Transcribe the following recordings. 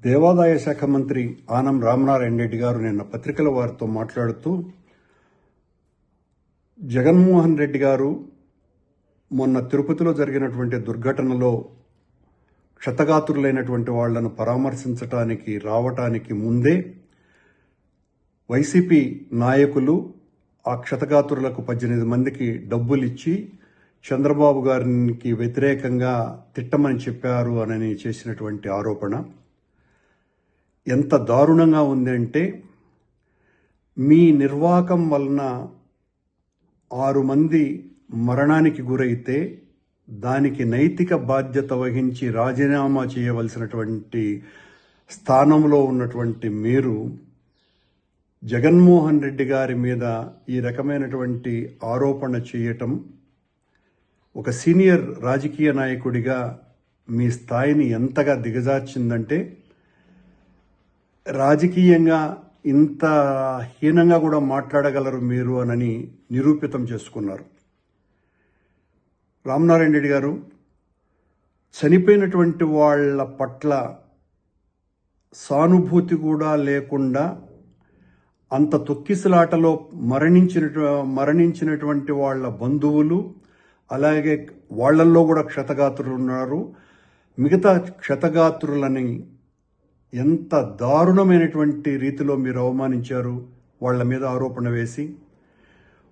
దేవాదాయ శాఖ మంత్రి ఆనం రామనారాయణ రెడ్డి గారు నిన్న పత్రికల వారితో మాట్లాడుతూ జగన్మోహన్ రెడ్డి గారు మొన్న తిరుపతిలో జరిగినటువంటి దుర్ఘటనలో క్షతగాత్రులైనటువంటి వాళ్లను పరామర్శించడానికి రావటానికి ముందే వైసీపీ నాయకులు ఆ క్షతగాత్రులకు 18 మందికి డబ్బులిచ్చి చంద్రబాబు గారికి వ్యతిరేకంగా తిట్టమని చెప్పారు అని చేసినటువంటి ఆరోపణ ఎంత దారుణంగా ఉంది అంటే, మీ నిర్వాకం వలన 6 మంది మరణానికి గురైతే దానికి నైతిక బాధ్యత వహించి రాజీనామా చేయవలసినటువంటి స్థానంలో ఉన్నటువంటి మీరు జగన్మోహన్ రెడ్డి గారి మీద ఈ రకమైనటువంటి ఆరోపణ చేయటం ఒక సీనియర్ రాజకీయ నాయకుడిగా మీ స్థాయిని ఎంతగా దిగజార్చిందంటే, రాజకీయంగా ఇంత హీనంగా కూడా మాట్లాడగలరు మీరు అని నిరూపితం చేసుకున్నారు. రామనారాయణ రెడ్డి గారు చనిపోయినటువంటి వాళ్ళ పట్ల సానుభూతి కూడా లేకుండా అంత తొక్కిసలాటలో మరణించినటువంటి వాళ్ళ బంధువులు, అలాగే వాళ్లల్లో కూడా క్షతగాత్రులు ఉన్నారు. మిగతా క్షతగాత్రులని ఎంత దారుణమైనటువంటి రీతిలో మీరు అవమానించారు. వాళ్ల మీద ఆరోపణ వేసి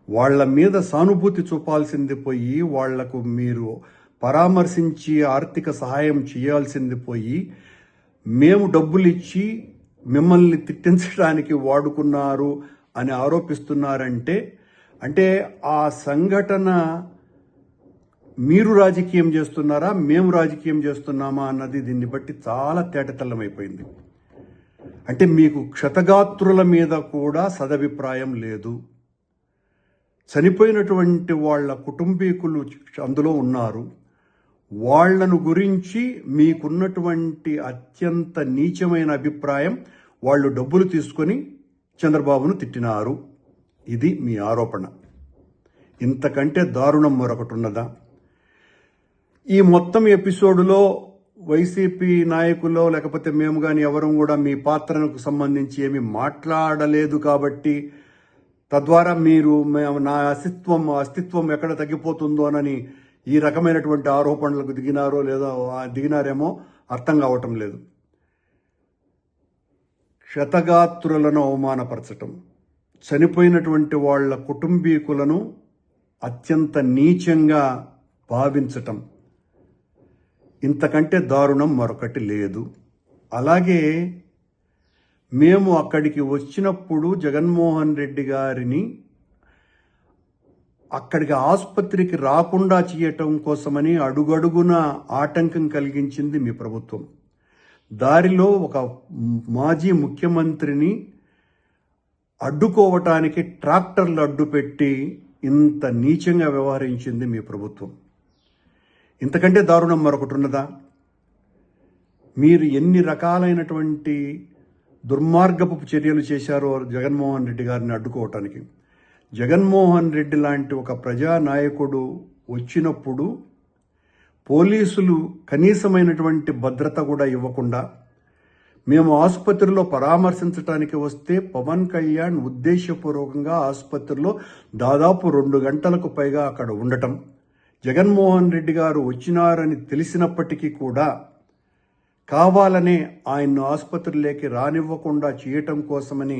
వాళ్ల మీద సానుభూతి చూపాల్సింది పోయి, వాళ్లకు మీరు పరామర్శించి ఆర్థిక సహాయం చేయాల్సింది పోయి, మేము డబ్బులు ఇచ్చి మిమ్మల్ని తిట్టించడానికి వాడుకున్నారు అని ఆరోపిస్తున్నారంటే, అంటే ఆ సంఘటన మీరు రాజకీయం చేస్తున్నారా, మేము రాజకీయం చేస్తున్నామా అన్నది దీన్ని బట్టి చాలా తేటతెల్లమైపోయింది. అంటే మీకు క్షతగాత్రుల మీద కూడా సదభిప్రాయం లేదు. చనిపోయినటువంటి వాళ్ళ కుటుంబీకులు అందులో ఉన్నారు. వాళ్లను గురించి మీకున్నటువంటి అత్యంత నీచమైన అభిప్రాయం, వాళ్ళు డబ్బులు తీసుకొని చంద్రబాబును తిట్టినారు. ఇది మీ ఆరోపణ. ఇంతకంటే దారుణం మరొకటి ఉన్నదా? ఈ మొత్తం ఎపిసోడ్లో వైసీపీ నాయకులు లేకపోతే మేము కానీ ఎవరం కూడా మీ పాత్రకు సంబంధించి ఏమి మాట్లాడలేదు కాబట్టి, తద్వారా మీరు నా అస్తిత్వం ఎక్కడ తగ్గిపోతుందోనని ఈ రకమైనటువంటి ఆరోపణలకు దిగినారో లేదో దిగినారేమో అర్థం కావటం లేదు. క్షతగాత్రులను అవమానపరచటం, చనిపోయినటువంటి వాళ్ళ కుటుంబీకులను అత్యంత నీచంగా భావించటం, ఇంతకంటే దారుణం మరొకటి లేదు. అలాగే మేము అక్కడికి వచ్చినప్పుడు జగన్మోహన్ రెడ్డి గారిని అక్కడికి ఆసుపత్రికి రాకుండా చేయటం కోసమని అడుగడుగున ఆటంకం కలిగించింది మీ ప్రభుత్వం. దారిలో ఒక మాజీ ముఖ్యమంత్రిని అడ్డుకోవటానికి ట్రాక్టర్లు అడ్డుపెట్టి ఇంత నీచంగా వ్యవహరించింది మీ ప్రభుత్వం. ఇంతకంటే దారుణం మరొకటి ఉన్నదా? మీరు ఎన్ని రకాలైనటువంటి దుర్మార్గపు చర్యలు చేశారో జగన్మోహన్ రెడ్డి గారిని అడ్డుకోవటానికి. జగన్మోహన్ రెడ్డి లాంటి ఒక ప్రజానాయకుడు వచ్చినప్పుడు పోలీసులు కనీసమైనటువంటి భద్రత కూడా ఇవ్వకుండా, మేము ఆసుపత్రిలో పరామర్శించడానికి వస్తే పవన్ కళ్యాణ్ ఉద్దేశపూర్వకంగా ఆసుపత్రిలో దాదాపు 2 గంటలకు పైగా అక్కడ ఉండటం, జగన్మోహన్ రెడ్డి గారు వచ్చినారని తెలిసినప్పటికీ కూడా కావాలనే ఆయన్ను ఆసుపత్రిలోకి రానివ్వకుండా చేయటం కోసమని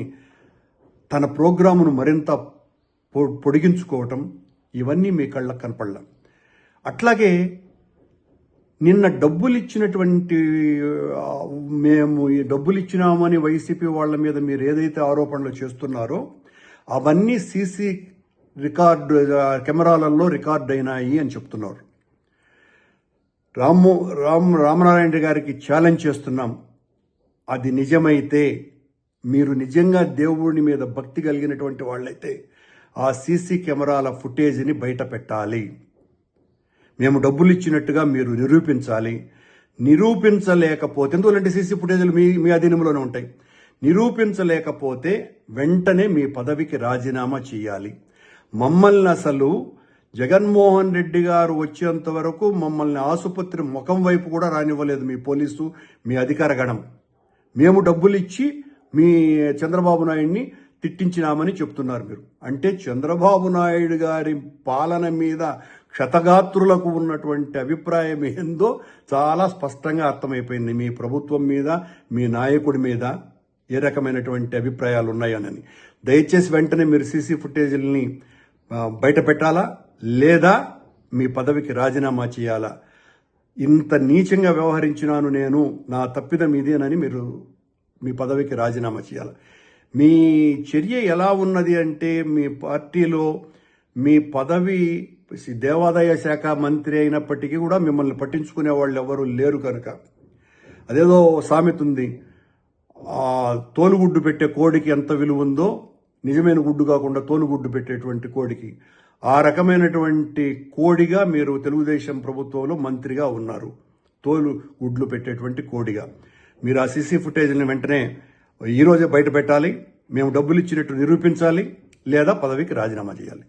తన ప్రోగ్రామును మరింత పొడిగించుకోవటం, ఇవన్నీ మీ కళ్ళకు కనపడలా. అట్లాగే నిన్న డబ్బులు ఇచ్చినటువంటి, మేము ఈ డబ్బులు ఇచ్చినామని వైసీపీ వాళ్ళ మీద మీరు ఏదైతే ఆరోపణలు చేస్తున్నారో అవన్నీ సీసీ కెమెరాలలో రికార్డ్ అయినాయి అని చెప్తున్నారు. రామనారాయణ గారికి ఛాలెంజ్ చేస్తున్నాం. అది నిజమైతే, మీరు నిజంగా దేవుడి మీద భక్తి కలిగినటువంటి వాళ్ళైతే ఆ సీసీ కెమెరాల ఫుటేజ్ని బయట పెట్టాలి. మేము డబ్బులు ఇచ్చినట్టుగా మీరు నిరూపించాలి. నిరూపించలేకపోతే, ఎందుకంటే సీసీ ఫుటేజ్లు మీ అధీనంలోనే ఉంటాయి. నిరూపించలేకపోతే వెంటనే మీ పదవికి రాజీనామా చేయాలి. మమ్మల్ని అసలు జగన్మోహన్ రెడ్డి గారు వచ్చేంత వరకు మమ్మల్ని ఆసుపత్రి ముఖం వైపు కూడా రానివ్వలేదు మీ పోలీసు, మీ అధికార గణం. మేము డబ్బులు ఇచ్చి మీ చంద్రబాబు నాయుడిని తిట్టించినామని చెప్తున్నారు మీరు. అంటే చంద్రబాబు నాయుడు గారి పాలన మీద క్షతగాత్రులకు ఉన్నటువంటి అభిప్రాయం ఏందో చాలా స్పష్టంగా అర్థమైపోయింది. మీ ప్రభుత్వం మీద, మీ నాయకుడి మీద ఏ రకమైనటువంటి అభిప్రాయాలు ఉన్నాయని. దయచేసి వెంటనే మీరు సీసీ ఫుటేజీలని బయట పెట్టాలా, లేదా మీ పదవికి రాజీనామా చేయాలా. ఇంత నీచంగా వ్యవహరించినాను నేను, నా తప్పిదం ఇదేనని మీరు మీ పదవికి రాజీనామా చేయాలి. మీ చర్య ఎలా ఉన్నది అంటే, మీ పార్టీలో మీ పదవి దేవాదాయ శాఖ మంత్రి అయినప్పటికీ కూడా మిమ్మల్ని పట్టించుకునే వాళ్ళు ఎవరు లేరు కనుక, అదేదో సామెత ఉంది, తోలుగుడ్డు పెట్టే కోడికి ఎంత విలువ ఉందో నిజమైన గుడ్డు కాకుండా తోలుగుడ్డు పెట్టేటువంటి కోడికి, ఆ రకమైనటువంటి కోడిగా మీరు తెలుగుదేశం ప్రభుత్వంలో మంత్రిగా ఉన్నారు. తోలు గుడ్లు పెట్టేటువంటి కోడిగా మీరు ఆ సీసీ ఫుటేజ్ని వెంటనే ఈరోజే బయట పెట్టాలి. మేము డబ్బులు ఇచ్చినట్టు నిరూపించాలి, లేదా పదవికి రాజీనామా చేయాలి.